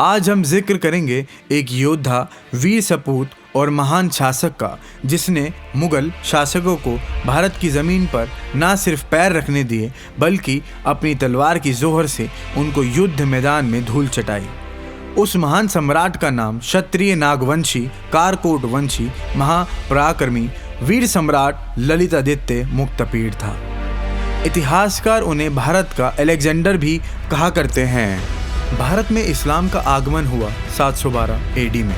आज हम जिक्र करेंगे एक योद्धा, वीर सपूत और महान शासक का, जिसने मुगल शासकों को भारत की ज़मीन पर न सिर्फ पैर रखने दिए बल्कि अपनी तलवार की जोहर से उनको युद्ध मैदान में धूल चटाई। उस महान सम्राट का नाम क्षत्रिय नागवंशी, कारकोट वंशी, महापराक्रमी वीर सम्राट ललितादित्य मुक्तपीड़ था। इतिहासकार उन्हें भारत का अलेक्जेंडर भी कहा करते हैं। भारत में इस्लाम का आगमन हुआ 712 एडी में,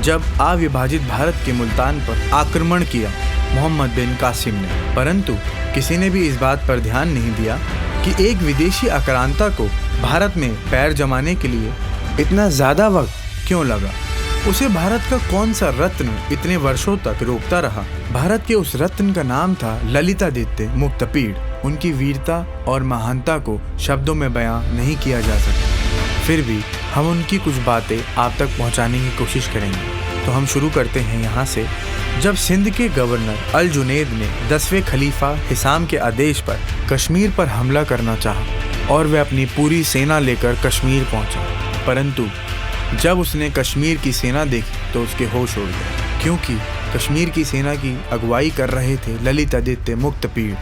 जब अविभाजित भारत के मुल्तान पर आक्रमण किया मोहम्मद बिन कासिम ने। परंतु किसी ने भी इस बात पर ध्यान नहीं दिया कि एक विदेशी आक्रांता को भारत में पैर जमाने के लिए इतना ज़्यादा वक्त क्यों लगा। उसे भारत का कौन सा रत्न इतने वर्षों तक रोकता रहा। भारत के उस रत्न का नाम था ललितादित्य मुक्तपीड़। उनकी वीरता और महानता को शब्दों में बयां नहीं किया जा सकता, फिर भी हम उनकी कुछ बातें आप तक पहुंचाने की कोशिश करेंगे। तो हम शुरू करते हैं यहाँ से। जब सिंध के गवर्नर अल जुनैद ने 10वें खलीफा हिसाम के आदेश पर कश्मीर पर हमला करना चाहा और वह अपनी पूरी सेना लेकर कश्मीर पहुंचा, परंतु जब उसने कश्मीर की सेना देखी तो उसके होश उड़ गए, क्योंकि कश्मीर की सेना की अगुवाई कर रहे थे ललितादित्य मुक्तपीड़,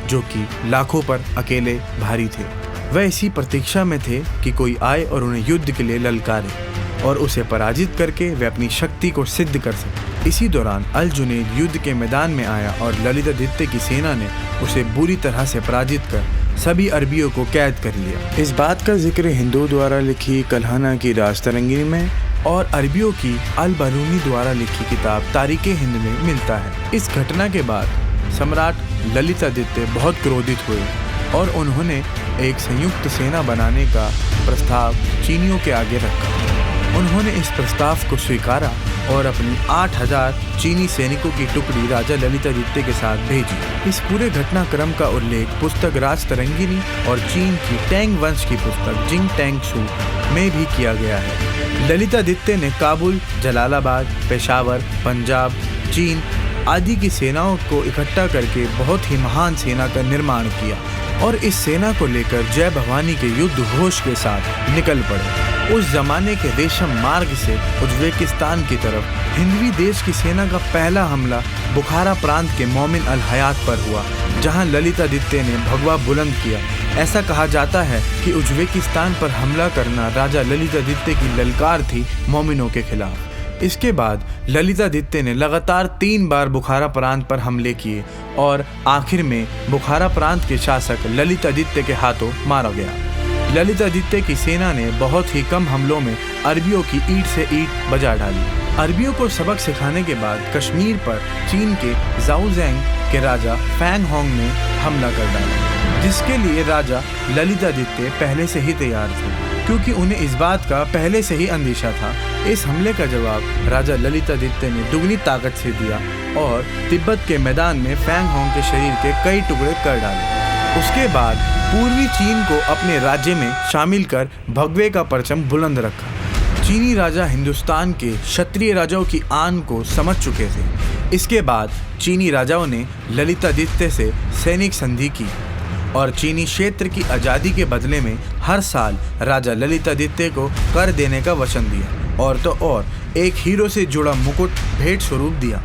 जो कि लाखों पर अकेले भारी थे। वह इसी प्रतीक्षा में थे कि कोई आए और उन्हें युद्ध के लिए ललकारे और उसे पराजित करके वे अपनी शक्ति को सिद्ध कर सके। इसी दौरान अल जुनैद युद्ध के मैदान में आया और ललितादित्य की सेना ने उसे बुरी तरह से पराजित कर सभी अरबियों को कैद कर लिया। इस बात का जिक्र हिंदू द्वारा लिखी कल्हना की राजतरंगिणी में और अरबियों की अल बरूनी द्वारा लिखी किताब तारीख़ हिंद में मिलता है। इस घटना के बाद सम्राट ललितादित्य बहुत क्रोधित हुए और उन्होंने एक संयुक्त सेना बनाने का प्रस्ताव चीनियों के आगे रखा। उन्होंने इस प्रस्ताव को स्वीकारा और अपनी 8000 चीनी सैनिकों की टुकड़ी राजा ललितादित्य के साथ भेजी। इस पूरे घटनाक्रम का उल्लेख पुस्तक राजतरंगिणी और चीन की टैंग वंश की पुस्तक जिंग टैंग शू में भी किया गया है। ललितादित्य ने काबुल, जलालाबाद, पेशावर, पंजाब, चीन आदि की सेनाओं को इकट्ठा करके बहुत ही महान सेना का निर्माण किया और इस सेना को लेकर जय भवानी के युद्ध घोष के साथ निकल पड़े। उस जमाने के रेशम मार्ग से उज्बेकिस्तान की तरफ हिंदवी देश की सेना का पहला हमला बुखारा प्रांत के मोमिन अल हयात पर हुआ, जहां ललितादित्य ने भगवा बुलंद किया। ऐसा कहा जाता है कि उज्बेकिस्तान पर हमला करना राजा ललितादित्य की ललकार थी मोमिनों के खिलाफ। इसके बाद ललितादित्य ने लगातार 3 बार बुखारा प्रांत पर हमले किए और आखिर में बुखारा प्रांत के शासक ललितादित्य के हाथों मारा गया। ललितादित्य की सेना ने बहुत ही कम हमलों में अरबियों की ईंट से ईंट बजा डाली। अरबियों को सबक सिखाने के बाद कश्मीर पर चीन के ज़ाओज़ेंग के राजा फैंग होंग ने हमला कर डाला, जिसके लिए राजा ललितादित्य पहले से ही तैयार थे, क्योंकि उन्हें इस बात का पहले से ही अंदेशा था। इस हमले का जवाब राजा ललितादित्य ने दुगनी ताकत से दिया और तिब्बत के मैदान में फैंग होंग के शरीर के कई टुकड़े कर डाले। उसके बाद पूर्वी चीन को अपने राज्य में शामिल कर भगवे का परचम बुलंद रखा। चीनी राजा हिंदुस्तान के क्षत्रिय राजाओं की आन को समझ चुके थे। इसके बाद चीनी राजाओं ने ललितादित्य से सैनिक संधि की और चीनी क्षेत्र की आज़ादी के बदले में हर साल राजा ललितादित्य को कर देने का वचन दिया और तो और एक हीरो से जुड़ा मुकुट भेंट स्वरूप दिया।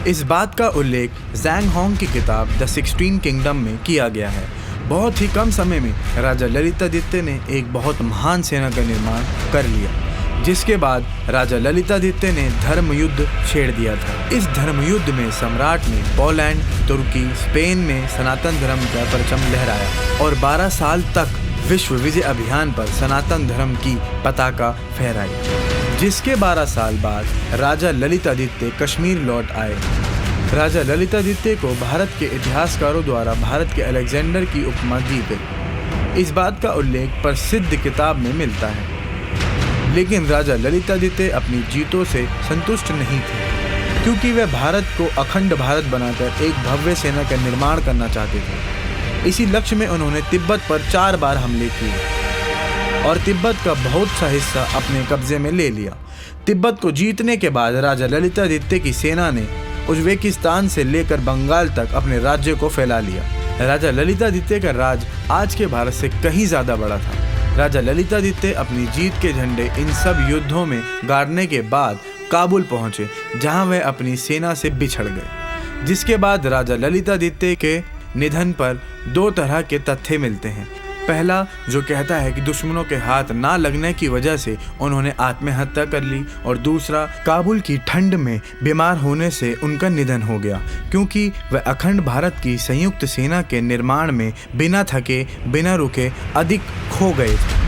इस बात का उल्लेख ज़ैंग होंग की किताब द 16 किंगडम में किया गया है। बहुत ही कम समय में राजा ललितादित्य ने एक बहुत महान सेना का निर्माण कर लिया, जिसके बाद राजा ललितादित्य ने धर्म युद्ध छेड़ दिया था। इस धर्म युद्ध में सम्राट ने पोलैंड, तुर्की, स्पेन में सनातन धर्म का परचम लहराया और 12 साल तक विश्व विजय अभियान पर सनातन धर्म की पताका फहराई। जिसके 12 साल बाद राजा ललितादित्य कश्मीर लौट आए। राजा ललितादित्य को भारत के इतिहासकारों द्वारा भारत के अलेक्जेंडर की उपमा दी गई। इस बात का उल्लेख प्रसिद्ध किताब में मिलता है। लेकिन राजा ललितादित्य अपनी जीतों से संतुष्ट नहीं थे, क्योंकि वे भारत को अखंड भारत बनाकर एक भव्य सेना का निर्माण करना चाहते थे। इसी लक्ष्य में उन्होंने तिब्बत पर 4 बार हमले किए और तिब्बत का बहुत सा हिस्सा अपने कब्जे में ले लिया। तिब्बत को जीतने के बाद राजा ललितादित्य की सेना ने उज्बेकिस्तान से लेकर बंगाल तक अपने राज्य को फैला लिया। राजा ललितादित्य का राज आज के भारत से कहीं ज़्यादा बड़ा था। राजा ललितादित्य अपनी जीत के झंडे इन सब युद्धों में गाड़ने के बाद काबुल पहुंचे, जहां वह अपनी सेना से बिछड़ गए। जिसके बाद राजा ललितादित्य के निधन पर दो तरह के तथ्य मिलते हैं। पहला जो कहता है कि दुश्मनों के हाथ ना लगने की वजह से उन्होंने आत्महत्या कर ली, और दूसरा काबुल की ठंड में बीमार होने से उनका निधन हो गया, क्योंकि वह अखंड भारत की संयुक्त सेना के निर्माण में बिना थके बिना रुके अधिक खो गए थे।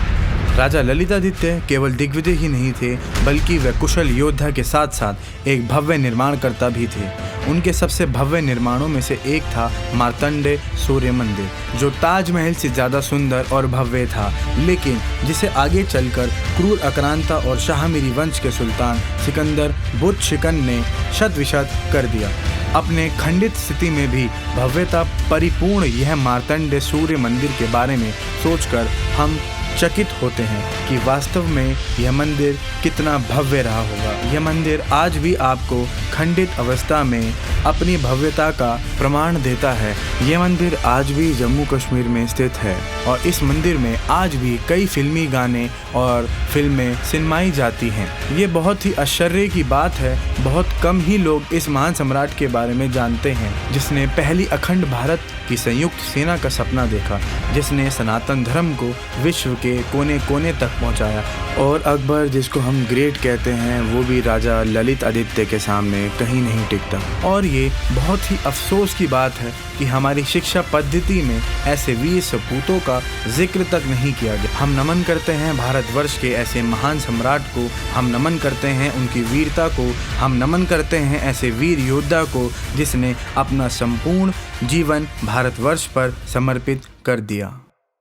राजा ललितादित्य केवल दिग्विजय ही नहीं थे, बल्कि वे कुशल योद्धा के साथ साथ एक भव्य निर्माणकर्ता भी थे। उनके सबसे भव्य निर्माणों में से एक था मार्तंड सूर्य मंदिर, जो ताजमहल से ज़्यादा सुंदर और भव्य था, लेकिन जिसे आगे चलकर क्रूर आक्रांता और शाहमीरी वंश के सुल्तान सिकंदर बुत शिकन ने शत-विशत कर दिया। अपने खंडित स्थिति में भी भव्यता परिपूर्ण यह मार्तंड सूर्य मंदिर के बारे में सोचकर हम चकित होते हैं कि वास्तव में यह मंदिर कितना भव्य रहा होगा। यह मंदिर आज भी आपको खंडित अवस्था में अपनी भव्यता का प्रमाण देता है। यह मंदिर आज भी जम्मू कश्मीर में स्थित है, और इस मंदिर में आज भी कई फिल्मी गाने और फिल्में सिनेमाई जाती हैं। ये बहुत ही आश्चर्य की बात है। बहुत कम ही लोग इस महान सम्राट के बारे में जानते हैं, जिसने पहली अखंड भारत की संयुक्त सेना का सपना देखा, जिसने सनातन धर्म को विश्व के कोने कोने तक पहुंचाया। और अकबर, जिसको हम ग्रेट कहते हैं, वो भी राजा ललित आदित्य के सामने कहीं नहीं टिकता। और ये बहुत ही अफसोस की बात है कि हमारी शिक्षा पद्धति में ऐसे वीर सपूतों का जिक्र तक नहीं किया गया। हम नमन करते हैं भारतवर्ष के ऐसे महान सम्राट को, हम नमन करते हैं उनकी वीरता को, हम नमन करते हैं ऐसे वीर योद्धा को जिसने अपना संपूर्ण जीवन भारतवर्ष पर समर्पित कर दिया।